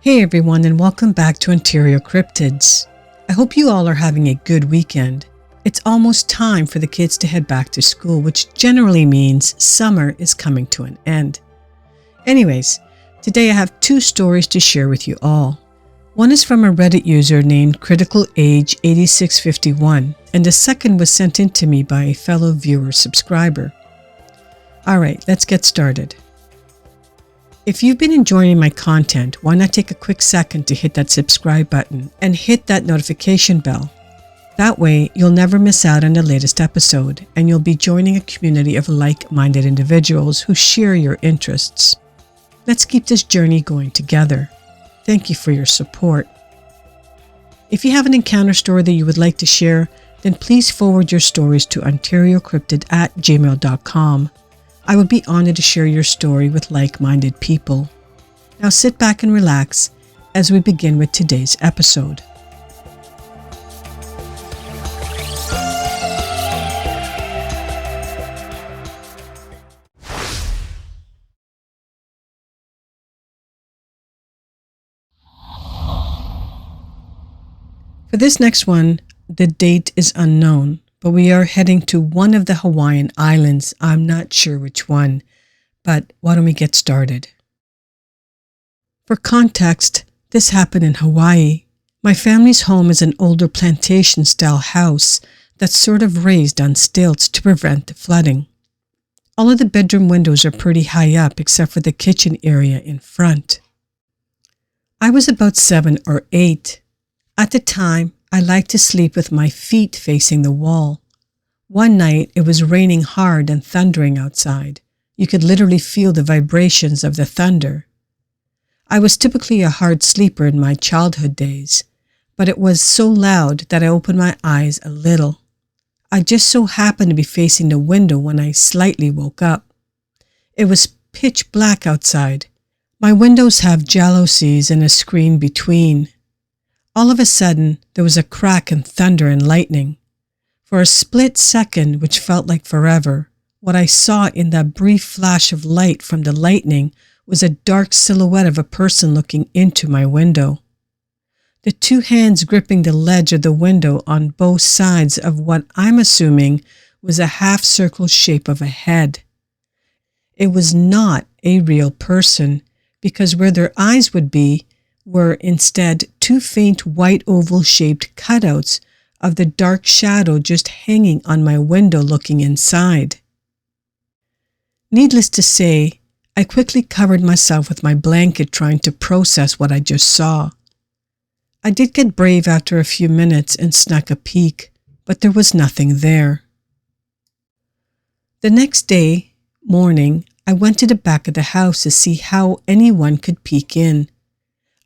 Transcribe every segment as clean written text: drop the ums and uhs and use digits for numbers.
Hey everyone, and welcome back to Ontario Cryptids. I hope you all are having a good weekend. It's almost time for the kids to head back to school, which generally means summer is coming to an end. Anyways, today I have two stories to share with you all. One is from a Reddit user named CriticalAge8651, and the second was sent in to me by a fellow viewer subscriber. Alright, let's get started. If you've been enjoying my content, why not take a quick second to hit that subscribe button and hit that notification bell. That way, you'll never miss out on the latest episode, and you'll be joining a community of like-minded individuals who share your interests. Let's keep this journey going together. Thank you for your support. If you have an encounter story that you would like to share, then please forward your stories to OntarioCryptid@gmail.com. I would be honored to share your story with like-minded people. Now sit back and relax as we begin with today's episode. For this next one, the date is unknown, but we are heading to one of the Hawaiian islands. I'm not sure which one, but why don't we get started? For context, this happened in Hawaii. My family's home is an older plantation-style house that's sort of raised on stilts to prevent the flooding. All of the bedroom windows are pretty high up except for the kitchen area in front. I was about 7 or 8. At the time, I liked to sleep with my feet facing the wall. One night, it was raining hard and thundering outside. You could literally feel the vibrations of the thunder. I was typically a hard sleeper in my childhood days, but it was so loud that I opened my eyes a little. I just so happened to be facing the window when I slightly woke up. It was pitch black outside. My windows have jalousies and a screen between. All of a sudden, there was a crack and thunder and lightning. For a split second, which felt like forever, what I saw in that brief flash of light from the lightning was a dark silhouette of a person looking into my window. The two hands gripping the ledge of the window on both sides of what I'm assuming was a half-circle shape of a head. It was not a real person, because where their eyes would be were instead two faint white oval-shaped cutouts of the dark shadow just hanging on my window looking inside. Needless to say, I quickly covered myself with my blanket trying to process what I just saw. I did get brave after a few minutes and snuck a peek, but there was nothing there. The next day, morning, I went to the back of the house to see how anyone could peek in.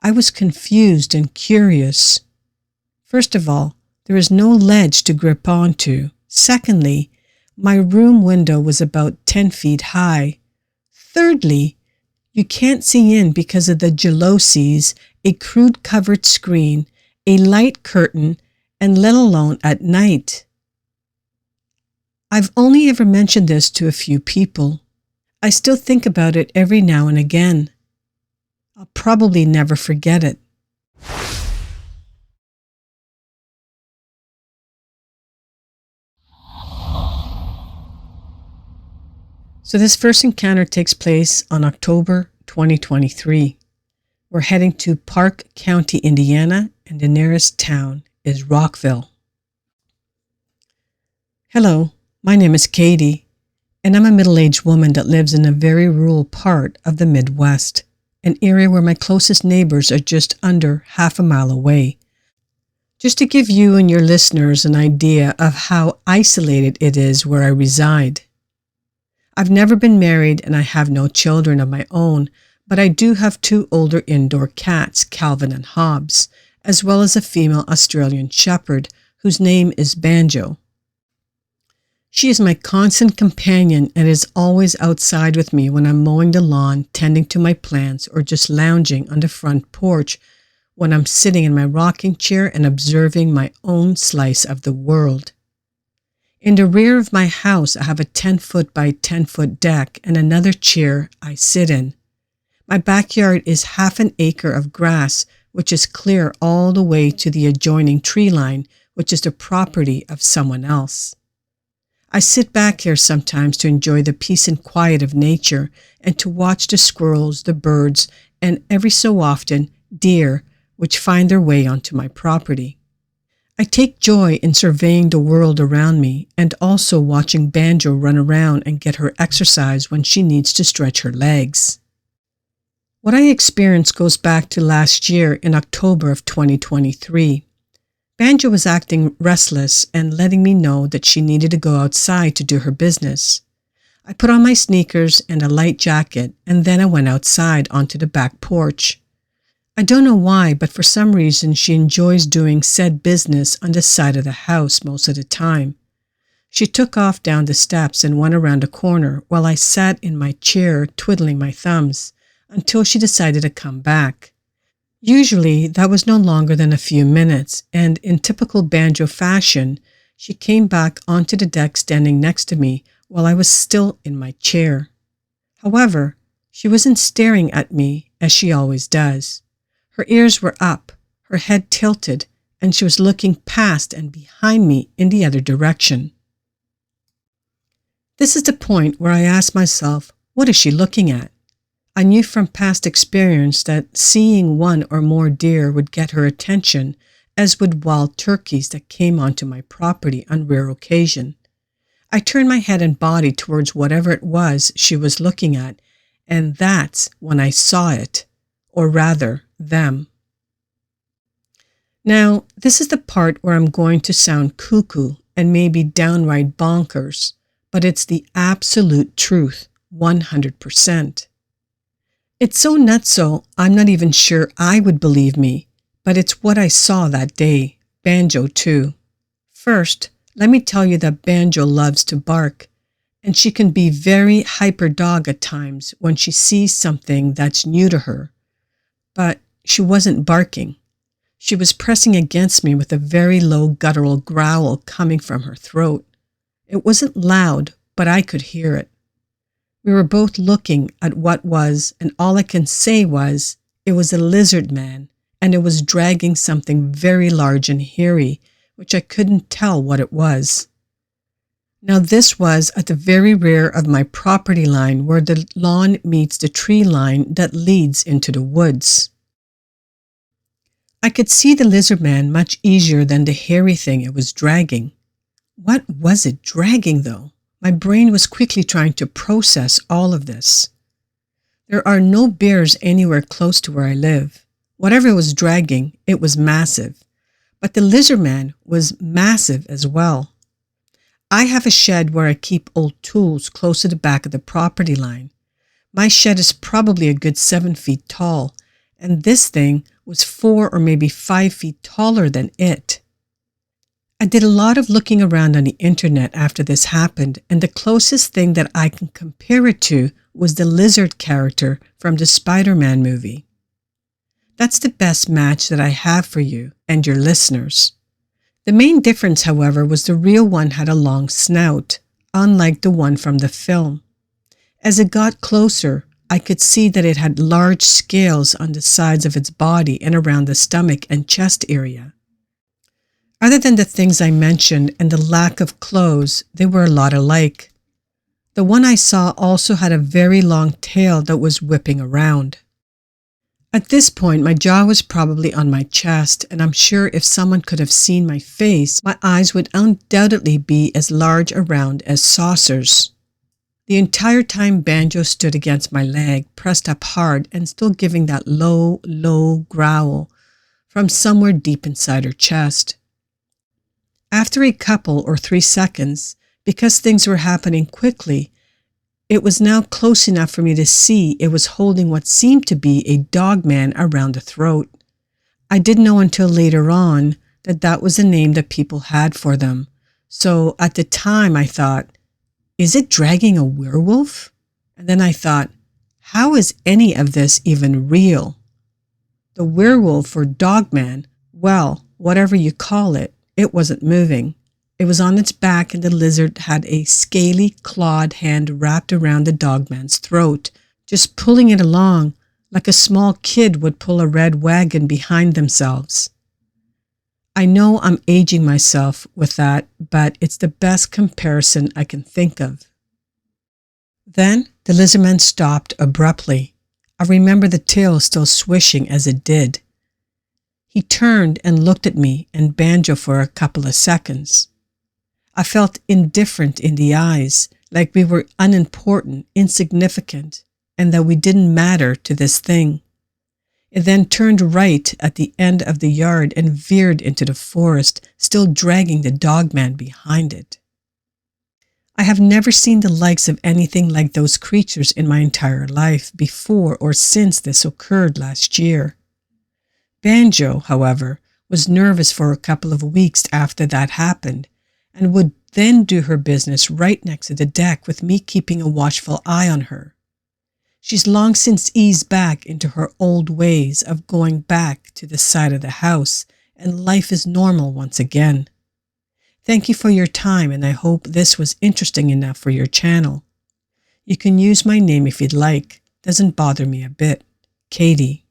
I was confused and curious. First of all, there is no ledge to grip onto. Secondly, my room window was about 10 feet high. Thirdly, you can't see in because of the jalousies, a crude covered screen, a light curtain, and let alone at night. I've only ever mentioned this to a few people. I still think about it every now and again. I'll probably never forget it. So this first encounter takes place on October 2023. We're heading to Park County, Indiana, and the nearest town is Rockville. Hello, my name is Katie, and I'm a middle-aged woman that lives in a very rural part of the Midwest, an area where my closest neighbors are just under half a mile away. Just to give you and your listeners an idea of how isolated it is where I reside. I've never been married and I have no children of my own, but I do have 2 older indoor cats, Calvin and Hobbs, as well as a female Australian Shepherd whose name is Banjo. She is my constant companion and is always outside with me when I'm mowing the lawn, tending to my plants, or just lounging on the front porch when I'm sitting in my rocking chair and observing my own slice of the world. In the rear of my house, I have a 10-foot by 10-foot deck and another chair I sit in. My backyard is half an acre of grass, which is clear all the way to the adjoining tree line, which is the property of someone else. I sit back here sometimes to enjoy the peace and quiet of nature and to watch the squirrels, the birds, and every so often deer, which find their way onto my property. I take joy in surveying the world around me and also watching Banjo run around and get her exercise when she needs to stretch her legs. What I experienced goes back to last year in October of 2023. Banjo was acting restless and letting me know that she needed to go outside to do her business. I put on my sneakers and a light jacket, and then I went outside onto the back porch. I don't know why, but for some reason she enjoys doing said business on the side of the house most of the time. She took off down the steps and went around a corner while I sat in my chair twiddling my thumbs until she decided to come back. Usually that was no longer than a few minutes, and in typical Banjo fashion, she came back onto the deck standing next to me while I was still in my chair. However, she wasn't staring at me as she always does. Her ears were up, her head tilted, and she was looking past and behind me in the other direction. This is the point where I ask myself, what is she looking at? I knew from past experience that seeing one or more deer would get her attention, as would wild turkeys that came onto my property on rare occasion. I turned my head and body towards whatever it was she was looking at, and that's when I saw it, or rather, them. Now, this is the part where I'm going to sound cuckoo and maybe downright bonkers, but it's the absolute truth, 100%. It's so nutso, I'm not even sure I would believe me, but it's what I saw that day, Banjo too. First, let me tell you that Banjo loves to bark, and she can be very hyper dog at times when she sees something that's new to her. But she wasn't barking. She was pressing against me with a very low guttural growl coming from her throat. It wasn't loud, but I could hear it. We were both looking at what was, and all I can say was, it was a lizardman, and it was dragging something very large and hairy, which I couldn't tell what it was. Now this was at the very rear of my property line where the lawn meets the tree line that leads into the woods. I could see the lizardman much easier than the hairy thing it was dragging. What was it dragging though? My brain was quickly trying to process all of this. There are no bears anywhere close to where I live. Whatever it was dragging, it was massive. But the lizardman was massive as well. I have a shed where I keep old tools close to the back of the property line. My shed is probably a good 7 feet tall, and this thing was 4 or maybe 5 feet taller than it. I did a lot of looking around on the internet after this happened, and the closest thing that I can compare it to was the lizard character from the Spider-Man movie. That's the best match that I have for you and your listeners. The main difference, however, was the real one had a long snout, unlike the one from the film. As it got closer, I could see that it had large scales on the sides of its body and around the stomach and chest area. Other than the things I mentioned and the lack of clothes, they were a lot alike. The one I saw also had a very long tail that was whipping around. At this point, my jaw was probably on my chest, and I'm sure if someone could have seen my face, my eyes would undoubtedly be as large around as saucers. The entire time Banjo stood against my leg, pressed up hard and still giving that low growl from somewhere deep inside her chest. After a couple or 3 seconds, because things were happening quickly, it was now close enough for me to see it was holding what seemed to be a Dogman around the throat. I didn't know until later on that that was a name that people had for them. So at the time I thought, is it dragging a werewolf? And then I thought, how is any of this even real? The werewolf or Dogman, well, whatever you call it, it wasn't moving. It was on its back and the lizard had a scaly, clawed hand wrapped around the Dogman's throat, just pulling it along like a small kid would pull a red wagon behind themselves. I know I'm aging myself with that, but it's the best comparison I can think of. Then the lizardman stopped abruptly. I remember the tail still swishing as it did. He turned and looked at me and Banjo for a couple of seconds. I felt indifferent in the eyes, like we were unimportant, insignificant, and that we didn't matter to this thing. It then turned right at the end of the yard and veered into the forest, still dragging the Dogman behind it. I have never seen the likes of anything like those creatures in my entire life before or since this occurred last year. Banjo, however, was nervous for a couple of weeks after that happened, and would then do her business right next to the deck with me keeping a watchful eye on her. She's long since eased back into her old ways of going back to the side of the house, and life is normal once again. Thank you for your time, and I hope this was interesting enough for your channel. You can use my name if you'd like. Doesn't bother me a bit. Katie.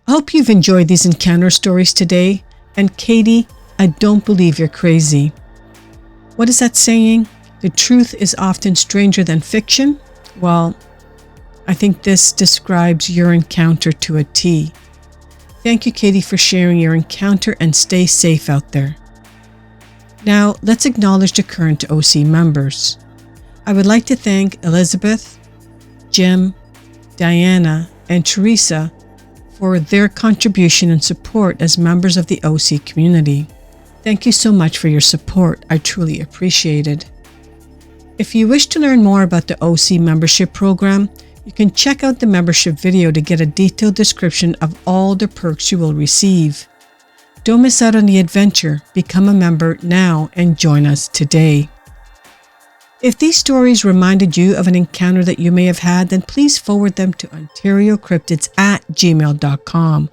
I hope you've enjoyed these encounter stories today, and Katie, I don't believe you're crazy. What is that saying? The truth is often stranger than fiction? Well, I think this describes your encounter to a T. Thank you, Katie, for sharing your encounter, and stay safe out there. Now, let's acknowledge the current OC members. I would like to thank Elizabeth, Jim, Diana, and Teresa for their contribution and support as members of the OC community. Thank you so much for your support. I truly appreciate it. If you wish to learn more about the OC membership program, you can check out the membership video to get a detailed description of all the perks you will receive. Don't miss out on the adventure. Become a member now and join us today. If these stories reminded you of an encounter that you may have had, then please forward them to OntarioCryptids@gmail.com.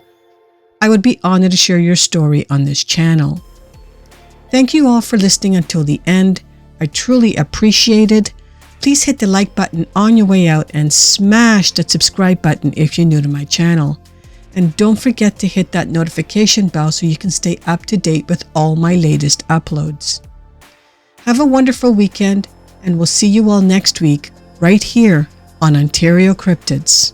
I would be honored to share your story on this channel. Thank you all for listening until the end. I truly appreciate it. Please hit the like button on your way out and smash that subscribe button if you're new to my channel. And don't forget to hit that notification bell so you can stay up to date with all my latest uploads. Have a wonderful weekend, and we'll see you all next week right here on Ontario Cryptids.